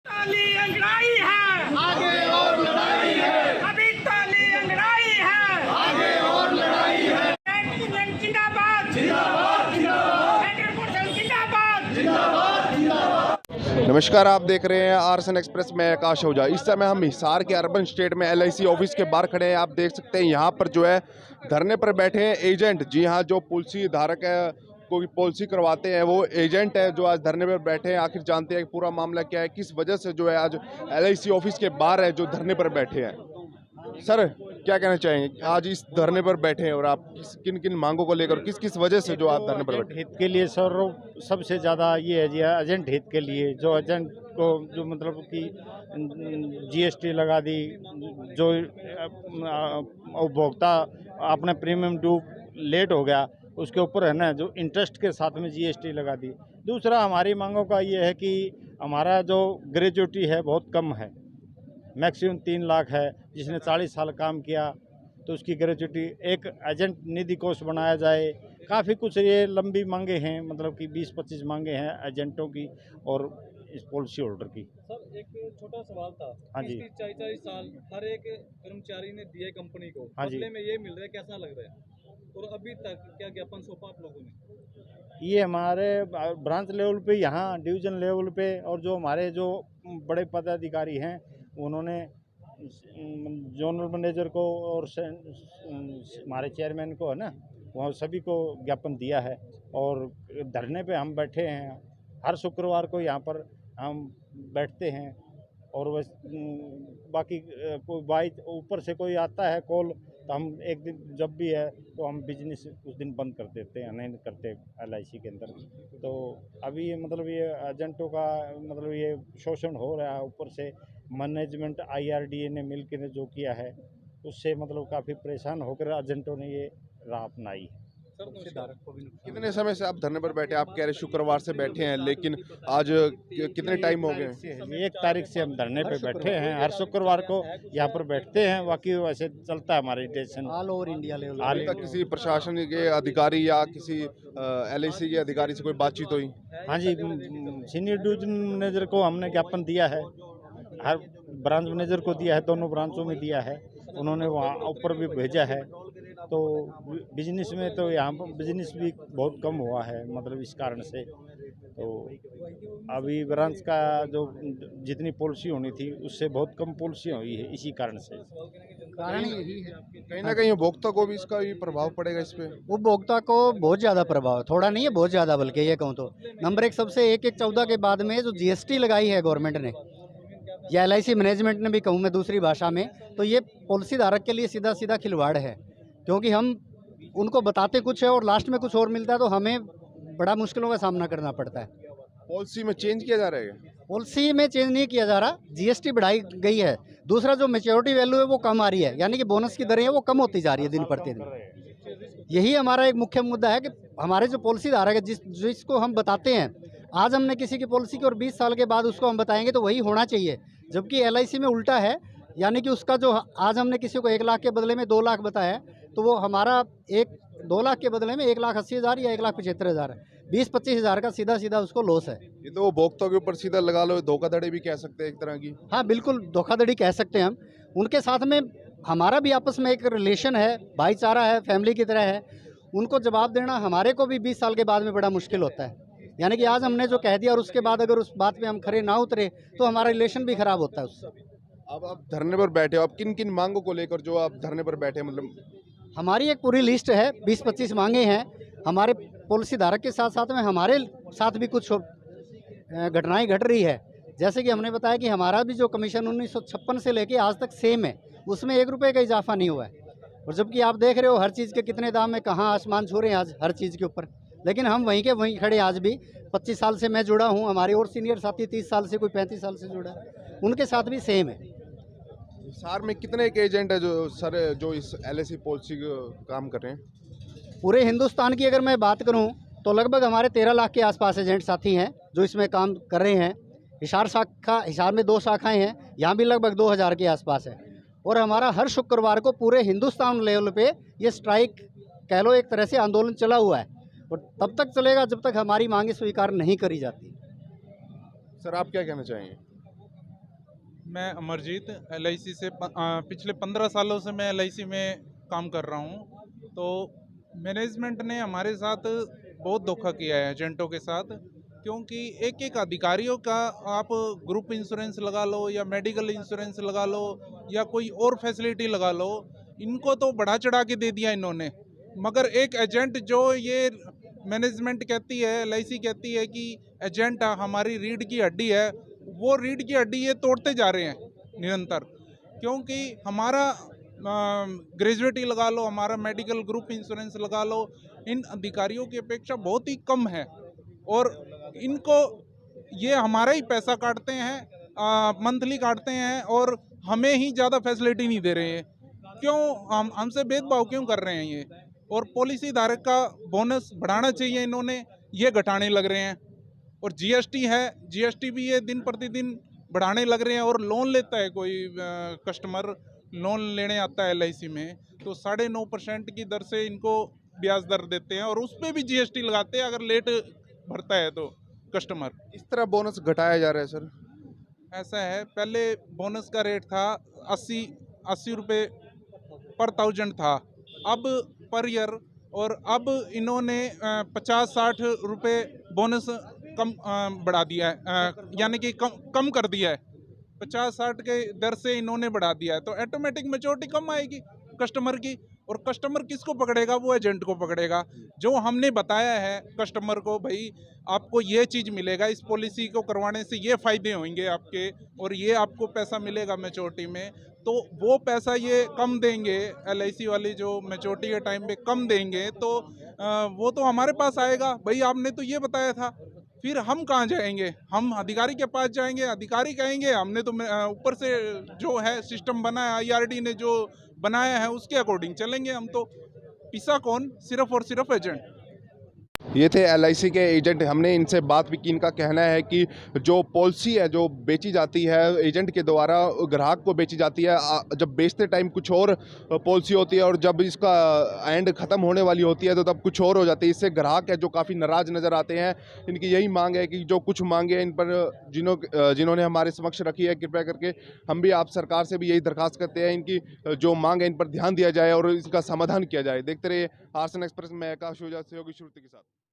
ताली अंगड़ाई है, आगे और लड़ाई है, अभी ताली अंगड़ाई है, आगे और लड़ाई है। जिंदाबाद जिंदाबाद जिंदाबाद सेंट्रल पुलिस जिंदाबाद। जिंदाबाद जिंदाबाद। नमस्कार, आप देख रहे हैं आरएसएन एक्सप्रेस में आकाश ओझा। इस समय हम हिसार के अर्बन स्टेट में एलआईसी ऑफिस के बाहर खड़े हैं। आप देख सकते हैं यहाँ पर जो है धरने पर बैठे हैं एजेंट। जी हाँ, जो पॉलिसी धारक है, कोई पॉलिसी करवाते हैं, वो एजेंट है जो आज धरने पर बैठे हैं। आखिर जानते हैं कि पूरा मामला क्या है, किस वजह से जो है आज एलआईसी ऑफिस के बाहर है जो धरने पर बैठे हैं। सर, क्या कहना चाहेंगे, आज इस धरने पर बैठे हैं और आप किन किन मांगों को लेकर, किस किस वजह से जो आप धरने पर बैठे? हित के लिए सर सबसे ज़्यादा ये है जी, एजेंट हित के लिए। जो एजेंट को जो मतलब कि जीएसटी लगा दी, जो उपभोक्ता अपने प्रीमियम ड्यू लेट हो गया उसके ऊपर है ना, जो इंटरेस्ट के साथ में जीएसटी लगा दी। दूसरा हमारी मांगों का ये है कि हमारा जो ग्रेजुएटी है बहुत कम है, मैक्सिमम 3 लाख है। जिसने 40 साल काम किया तो उसकी ग्रेजुएटी, एक एजेंट निधि कोष बनाया जाए। काफ़ी कुछ ये लंबी मांगे हैं, मतलब कि 20-25 मांगे हैं एजेंटों की और इस पॉलिसी होल्डर की। सर, एक छोटा सवाल था। हाँ जी। 30-40 साल हर एक कर्मचारी ने दिए कंपनी को, हाँ जी। बदले में ये मिल रहा है, कैसा लग रहा है? और अभी तक क्या ज्ञापन सौंपा आप लोगों ने? ये हमारे ब्रांच लेवल पे, यहाँ डिवीज़न लेवल पे, और जो हमारे जो बड़े पदाधिकारी हैं उन्होंने जोनल मैनेजर को और हमारे चेयरमैन को है ना, वहाँ सभी को ज्ञापन दिया है। और धरने पे हम बैठे हैं, हर शुक्रवार को यहाँ पर हम बैठते हैं। और बस बाकी कोई बाई ऊपर से कोई आता है कॉल, तो हम एक दिन जब भी है तो हम बिजनेस उस दिन बंद कर देते हैं, नहीं करते एलआईसी के अंदर। तो अभी ये मतलब ये एजेंटों का मतलब ये शोषण हो रहा है ऊपर से। मैनेजमेंट आईआरडीए ने मिल के जो किया है उससे मतलब काफ़ी परेशान होकर एजेंटों ने ये राह अपनाई है। कितने समय से आप धरने पर बैठे? आप कह रहे शुक्रवार से बैठे हैं, लेकिन आज कितने टाइम हो गए? 1 तारीख से हम धरने पे बैठे हैं। हर शुक्रवार को यहाँ पर बैठते हैं। बाकी वैसे चलता है हमारी station all over India level. अभी तक किसी प्रशासन के अधिकारी या किसी एलआईसी के अधिकारी से कोई बातचीत हुई? हाँ जी, सीनियर डिवीजन मैनेजर को हमने ज्ञापन दिया है, हर ब्रांच मैनेजर को दिया है, दोनों ब्रांचों में दिया है। उन्होंने वहाँ ऊपर भी भेजा है। तो बिजनेस में तो यहाँ पर बिजनेस भी बहुत कम हुआ है, मतलब इस कारण से। तो अभी ब्रांच का जो जितनी पॉलिसी होनी थी उससे बहुत कम पॉलिसी हुई है, इसी कारण से। कारण यही है, कहीं ना कहीं उपभोक्ता को भी इसका भी प्रभाव पड़ेगा इस पे? उपभोक्ता को बहुत ज़्यादा प्रभाव है, थोड़ा नहीं है, बहुत ज़्यादा। बल्कि ये कहूँ तो नंबर 1 सबसे 1/1/14 के बाद में जो जीएसटी लगाई है गवर्नमेंट ने या एलआईसी मैनेजमेंट ने भी कहूँ मैं दूसरी भाषा में, तो ये पॉलिसी धारक के लिए सीधा सीधा खिलवाड़ है। क्योंकि हम उनको बताते कुछ है और लास्ट में कुछ और मिलता है, तो हमें बड़ा मुश्किलों का सामना करना पड़ता है। पॉलिसी में चेंज किया जा रहा है? पॉलिसी में चेंज नहीं किया जा रहा, जीएसटी बढ़ाई गई है। दूसरा जो मैच्योरिटी वैल्यू है वो कम आ रही है, यानी कि बोनस की दरें हैं वो कम होती जा रही है दिन प्रतिदिन। यही हमारा एक मुख्य मुद्दा है कि हमारे जो पॉलिसी धारक है, जिसको हम बताते हैं, आज हमने किसी की पॉलिसी की और 20 साल के बाद उसको हम बताएंगे तो वही होना चाहिए। जबकि एलआईसी में उल्टा है, यानी कि उसका जो आज हमने किसी को 1 लाख के बदले में 2 लाख बताया है, तो वो हमारा 2 लाख के बदले में 1,80,000 या 1,75,000 है। 20-25 हज़ार का सीधा सीधा उसको लॉस है। ये तो उपभोक्ता के ऊपर सीधा लगा लो, धोखाधड़ी भी कह सकते हैं एक तरह की। हाँ बिल्कुल, धोखाधड़ी कह सकते हैं हम। उनके साथ में हमारा भी आपस में एक रिलेशन है, भाईचारा है, फैमिली की तरह है। उनको जवाब देना हमारे को भी 20 साल के बाद में बड़ा मुश्किल होता है। यानी कि आज हमने जो कह दिया और उसके बाद अगर उस बात पे हम खरे ना उतरे तो हमारा रिलेशन भी खराब होता है उससे। अब आप धरने पर बैठे हो, आप किन किन मांगों को लेकर जो आप धरने पर बैठे, मतलब? हमारी एक पूरी लिस्ट है, 20-25 मांगे हैं। हमारे पॉलिसी धारक के साथ साथ में हमारे साथ भी कुछ घटनाएं घट रही है। जैसे कि हमने बताया कि हमारा भी जो कमीशन 1956 से लेके आज तक सेम है, उसमें 1 रुपये का इजाफा नहीं हुआ है। और जबकि आप देख रहे हो हर चीज़ के कितने दाम में कहाँ आसमान छू रहे हैं आज हर चीज़ के ऊपर। लेकिन हम वहीं के वहीं खड़े आज भी। 25 साल से मैं जुड़ा हूँ, हमारे और सीनियर साथी 30 साल से, कोई 35 साल से जुड़ा है, उनके साथ भी सेम है। हिसार में कितने एक एजेंट है जो इस एलआईसी पॉलिसी काम कर रहे हैं? पूरे हिंदुस्तान की अगर मैं बात करूं तो लगभग हमारे 13 लाख के आसपास एजेंट साथी हैं जो इसमें काम कर रहे हैं। हिसार में 2 शाखाएं हैं, यहाँ भी लगभग 2000 के आसपास है। और हमारा हर शुक्रवार को पूरे हिंदुस्तान लेवल पे ये स्ट्राइक कह लो, एक तरह से आंदोलन चला हुआ है और तब तक चलेगा जब तक हमारी मांगें स्वीकार नहीं करी जाती। सर, आप क्या कहना चाहेंगे? मैं अमरजीत LIC से पिछले 15 सालों से मैं LIC में काम कर रहा हूँ। तो मैनेजमेंट ने हमारे साथ बहुत धोखा किया है एजेंटों के साथ, क्योंकि एक एक अधिकारियों का आप ग्रुप इंश्योरेंस लगा लो या मेडिकल इंश्योरेंस लगा लो या कोई और फैसिलिटी लगा लो, इनको तो बढ़ा चढ़ा के दे दिया इन्होंने। मगर एक एजेंट जो ये मैनेजमेंट कहती है, LIC कहती है कि एजेंट हमारी रीढ़ की हड्डी है, वो रीढ़ की हड्डी ये तोड़ते जा रहे हैं निरंतर। क्योंकि हमारा ग्रेजुएटी लगा लो, हमारा मेडिकल ग्रुप इंश्योरेंस लगा लो, इन अधिकारियों की अपेक्षा बहुत ही कम है और इनको ये हमारा ही पैसा काटते हैं, मंथली काटते हैं और हमें ही ज़्यादा फैसिलिटी नहीं दे रहे हैं। क्यों हमसे भेदभाव क्यों कर रहे हैं ये? और पॉलिसी धारक का बोनस बढ़ाना चाहिए, इन्होंने ये घटाने लग रहे हैं। और GST है, GST भी ये दिन प्रतिदिन बढ़ाने लग रहे हैं। और लोन लेता है कोई कस्टमर, लोन लेने आता है LIC में, तो 9.5% की दर से इनको ब्याज दर देते हैं और उस पर भी GST लगाते हैं अगर लेट भरता है तो कस्टमर। इस तरह बोनस घटाया जा रहा है सर। ऐसा है, पहले बोनस का रेट था 80 रुपये पर 1000 था, अब पर ईयर, और अब इन्होंने 50-60 रुपये बोनस कम बढ़ा दिया है, यानी कि कम कर दिया है। 50-60 के दर से इन्होंने बढ़ा दिया है, तो ऑटोमेटिक मेजोरिटी कम आएगी कस्टमर की। और कस्टमर किसको पकड़ेगा? वो एजेंट को पकड़ेगा। जो हमने बताया है कस्टमर को, भाई आपको ये चीज़ मिलेगा, इस पॉलिसी को करवाने से ये फ़ायदे होंगे आपके और ये आपको पैसा मिलेगा मैच्योरिटी में, तो वो पैसा ये कम देंगे, LIC वाली जो मैच्योरिटी के टाइम पे कम देंगे, तो वो तो हमारे पास आएगा, भाई आपने तो ये बताया था। फिर हम कहाँ जाएंगे? हम अधिकारी के पास जाएंगे, अधिकारी कहेंगे हमने तो ऊपर से जो है सिस्टम बना है, IRD ने जो बनाया है उसके अकॉर्डिंग चलेंगे हम तो। पिसा कौन? सिर्फ और सिर्फ एजेंट। ये थे LIC के एजेंट। हमने इनसे बात भी की। इनका कहना है कि जो पॉलिसी है जो बेची जाती है एजेंट के द्वारा, ग्राहक को बेची जाती है, जब बेचते टाइम कुछ और पॉलिसी होती है और जब इसका एंड ख़त्म होने वाली होती है तो तब कुछ और हो जाती है। इससे ग्राहक है जो काफ़ी नाराज़ नज़र आते हैं। इनकी यही मांग है कि जो कुछ मांगे इन पर जिन्होंने हमारे समक्ष रखी है, कृपया करके हम भी आप सरकार से भी यही दरख्वास्त करते हैं, इनकी जो मांग है इन पर ध्यान दिया जाए और इसका समाधान किया जाए। देखते रहिए आरसन एक्सप्रेस में आकाश ओझा, सहयोगी श्रुति के साथ।